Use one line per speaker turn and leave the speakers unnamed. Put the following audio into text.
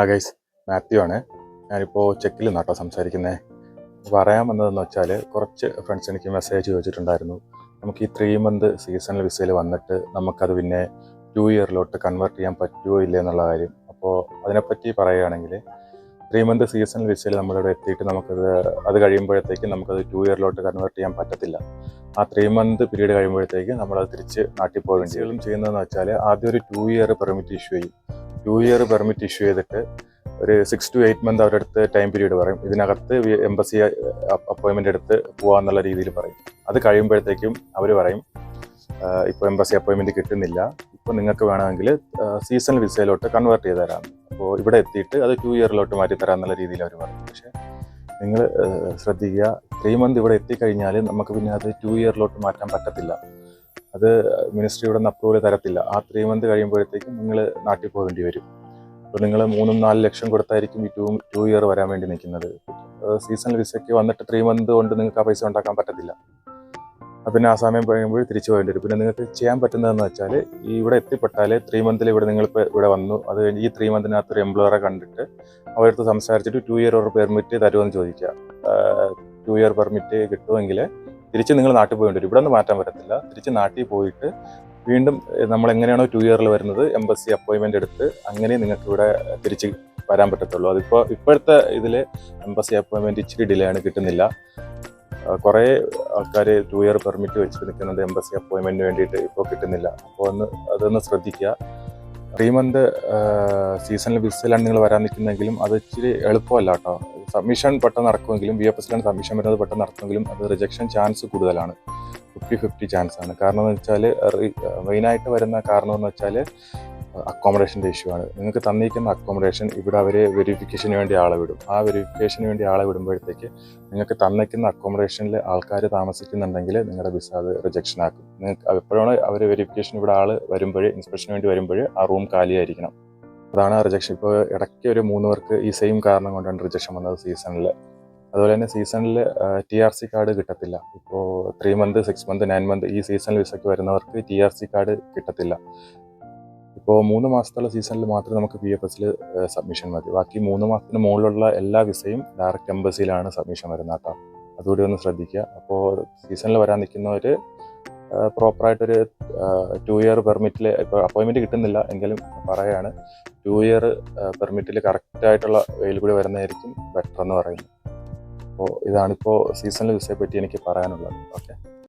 Guys, Mathew ആണ്. ഞാനിപ്പോൾ ചെക്കിൽ നിന്നാട്ടോ സംസാരിക്കുന്നത്. പറയാൻ വന്നതെന്ന് വെച്ചാൽ, കുറച്ച് ഫ്രണ്ട്സ് എനിക്ക് മെസ്സേജ് ചോദിച്ചിട്ടുണ്ടായിരുന്നു, നമുക്ക് ഈ 3 മന്ത് സീസണൽ വിസയിൽ വന്നിട്ട് നമുക്കത് പിന്നെ 2 ഇയറിലോട്ട് കൺവേർട്ട് ചെയ്യാൻ പറ്റുമോ ഇല്ലേ എന്നുള്ള കാര്യം. അപ്പോൾ അതിനെപ്പറ്റി പറയുകയാണെങ്കിൽ, 3 മന്ത് സീസണൽ വിസയിൽ നമ്മളിവിടെ എത്തിയിട്ട് അത് കഴിയുമ്പോഴത്തേക്കും നമുക്കത് 2 ഇയറിലോട്ട് കൺവേർട്ട് ചെയ്യാൻ പറ്റത്തില്ല. ആ 3 മന്ത് പീരീഡ് കഴിയുമ്പോഴത്തേക്ക് നമ്മളത് തിരിച്ച് നാട്ടിൽ പോകേണ്ടി വരും. ചെയ്യുന്നതെന്ന് വെച്ചാൽ, ആദ്യം ഒരു 2 ഇയർ പെർമിറ്റ് ഇഷ്യൂ ചെയ്യും. 2 ഇയർ പെർമിറ്റ് ഇഷ്യൂ ചെയ്തിട്ട് ഒരു 6 to 8 മന്ത് അവരുടെ അടുത്ത് ടൈം പീരീഡ് പറയും. ഇതിനകത്ത് എംബസി അപ്പോയിൻമെൻ്റ് എടുത്ത് പോകാമെന്നുള്ള രീതിയിൽ പറയും. അത് കഴിയുമ്പോഴത്തേക്കും അവർ പറയും, ഇപ്പോൾ എംബസി അപ്പോയിൻമെൻറ്റ് കിട്ടുന്നില്ല, ഇപ്പോൾ നിങ്ങൾക്ക് വേണമെങ്കിൽ സീസണൽ വിസയിലോട്ട് കൺവേർട്ട് ചെയ്ത് തരാം, അപ്പോൾ ഇവിടെ എത്തിയിട്ട് അത് 2 ഇയറിലോട്ട് മാറ്റി തരാം എന്നുള്ള രീതിയിൽ അവർ പറയും. പക്ഷേ നിങ്ങൾ ശ്രദ്ധിക്കുക, 3 മന്ത് ഇവിടെ എത്തിക്കഴിഞ്ഞാൽ നമുക്ക് പിന്നെ അത് 2 ഇയറിലോട്ട് മാറ്റാൻ പറ്റത്തില്ല. അത് മിനിസ്ട്രിയുടെ നിന്ന് അപ്രൂവൽ തരത്തില്ല. ആ 3 മന്ത് കഴിയുമ്പോഴത്തേക്കും നിങ്ങൾ നാട്ടിൽ പോകേണ്ടി വരും. അപ്പോൾ നിങ്ങൾ 3-4 ലക്ഷം കൊടുത്തായിരിക്കും ഈ 2 ഇയർ വരാൻ വേണ്ടി നിൽക്കുന്നത്. സീസണൽ വിസയ്ക്ക് വന്നിട്ട് 3 മന്ത് കൊണ്ട് നിങ്ങൾക്ക് ആ പൈസ ഉണ്ടാക്കാൻ പറ്റത്തില്ല. പിന്നെ ആ സമയം കഴിയുമ്പോൾ തിരിച്ചു പോകേണ്ടി വരും. പിന്നെ നിങ്ങൾക്ക് ചെയ്യാൻ പറ്റുന്നതെന്ന് വെച്ചാൽ, ഈ ഇവിടെ എത്തിപ്പെട്ടാൽ 3 മന്തിൽ നിങ്ങളിപ്പോൾ ഇവിടെ വന്നു, അത് കഴിഞ്ഞ് ഈ 3 മന്തിനകത്ത് ഒരു എംപ്ലോയറെ കണ്ടിട്ട് അവരടുത്ത് സംസാരിച്ചിട്ട് 2 ഇയർ പെർമിറ്റ് തരുമെന്ന് ചോദിക്കുക. 2 ഇയർ പെർമിറ്റ് കിട്ടുമെങ്കിൽ തിരിച്ച് നിങ്ങൾ നാട്ടിൽ പോകേണ്ടി വരും. ഇവിടെ നിന്ന് മാറ്റാൻ പറ്റത്തില്ല. തിരിച്ച് നാട്ടിൽ പോയിട്ട് വീണ്ടും നമ്മൾ എങ്ങനെയാണോ 2 ഇയറിൽ വരുന്നത്, എംബസി അപ്പോയിൻമെൻ്റ് എടുത്ത് അങ്ങനെ നിങ്ങൾക്ക് ഇവിടെ തിരിച്ച് വരാൻ പറ്റത്തുള്ളൂ. ഇപ്പോഴത്തെ ഇതിൽ എംബസി അപ്പോയിൻമെൻറ്റ് ഇച്ചിരി ഡിലേ ആണ്, കിട്ടുന്നില്ല. കുറേ ആൾക്കാർ 2 ഇയർ പെർമിറ്റ് വെച്ചിട്ട് നിൽക്കുന്നുണ്ട്, എംബസി അപ്പോയിൻമെൻറ്റിന് വേണ്ടിയിട്ട് ഇപ്പോൾ കിട്ടുന്നില്ല. അപ്പോൾ അതൊന്ന് ശ്രദ്ധിക്കുക. 3 മന്ത് സീസണൽ വിസയിലാണ് നിങ്ങൾ വരാൻ നിൽക്കുന്നതെങ്കിലും അത് ഇച്ചിരി എളുപ്പമല്ല കേട്ടോ. സബ്മിഷൻ പെട്ടെന്ന് നടക്കുമെങ്കിലും, VFSലാണ് സബ്മിഷൻ വരുന്നത് പെട്ടെന്ന് നടക്കുമെങ്കിലും, അത് റിജക്ഷൻ ചാൻസ് കൂടുതലാണ്. 50-50 ചാൻസ് ആണ്. കാരണം എന്ന് വെച്ചാൽ, മെയിനായിട്ട് വരുന്ന കാരണം എന്ന് വെച്ചാൽ അക്കോമഡേഷൻ്റെ ഇഷ്യൂ ആണ്. നിങ്ങൾക്ക് തന്നിരിക്കുന്ന അക്കോമഡേഷൻ ഇവിടെ അവർ വെരിഫിക്കേഷന് വേണ്ടി ആളെ വിടും. ആ വെരിഫിക്കേഷന് വേണ്ടി ആളെ വിടുമ്പോഴത്തേക്ക് നിങ്ങൾക്ക് തന്നിരിക്കുന്ന അക്കോമഡേഷനിൽ ആൾക്കാർ താമസിക്കുന്നുണ്ടെങ്കിൽ നിങ്ങളുടെ വിസ അത് റിജക്ഷൻ ആക്കും. നിങ്ങൾക്ക് എപ്പോഴാണ് അവർ വെരിഫിക്കേഷൻ ഇവിടെ ആൾ വരുമ്പോൾ, ഇൻസ്പെക്ഷന് വേണ്ടി വരുമ്പോൾ ആ റൂം കാലിയായിരിക്കണം. അതാണ് റിജക്ഷൻ. ഇപ്പോൾ ഇടയ്ക്ക് ഒരു 3 പേർക്ക് ഈ സെയിം കാരണം കൊണ്ടാണ് റിജക്ഷൻ വന്നത് സീസണിൽ. അതുപോലെ തന്നെ സീസണിൽ TRC കാർഡ് കിട്ടത്തില്ല. ഇപ്പോൾ 3 മന്ത് 6 മന്ത് 9 മന്ത് ഈ സീസണൽ വിസയ്ക്ക് വരുന്നവർക്ക് TRC കാർഡ് കിട്ടത്തില്ല. ഇപ്പോൾ 3 മാസത്തുള്ള സീസണിൽ മാത്രമേ നമുക്ക് VFSൽ സബ്മിഷൻ മതി. ബാക്കി 3 മാസത്തിന് മുകളിലുള്ള എല്ലാ വിസയും ഡയറക്റ്റ് എംബസിയിലാണ് സബ്മിഷൻ വരുന്നത് കേട്ടോ. അതുകൂടി ഒന്ന് ശ്രദ്ധിക്കുക. അപ്പോൾ സീസണിൽ വരാൻ നിൽക്കുന്നവർ പ്രോപ്പറായിട്ടൊരു 2 ഇയർ പെർമിറ്റിൽ, ഇപ്പോൾ അപ്പോയിൻമെൻറ്റ് കിട്ടുന്നില്ല എങ്കിലും പറയുകയാണ്, 2 ഇയർ പെർമിറ്റിൽ കറക്റ്റായിട്ടുള്ള വെയിൽ കൂടി വരുന്നതായിരിക്കും ബെറ്റർ എന്ന് പറയുന്നത്. അപ്പോൾ ഇതാണിപ്പോൾ സീസണൽ വിസയെ പറ്റി എനിക്ക് പറയാനുള്ളത്. ഓക്കെ.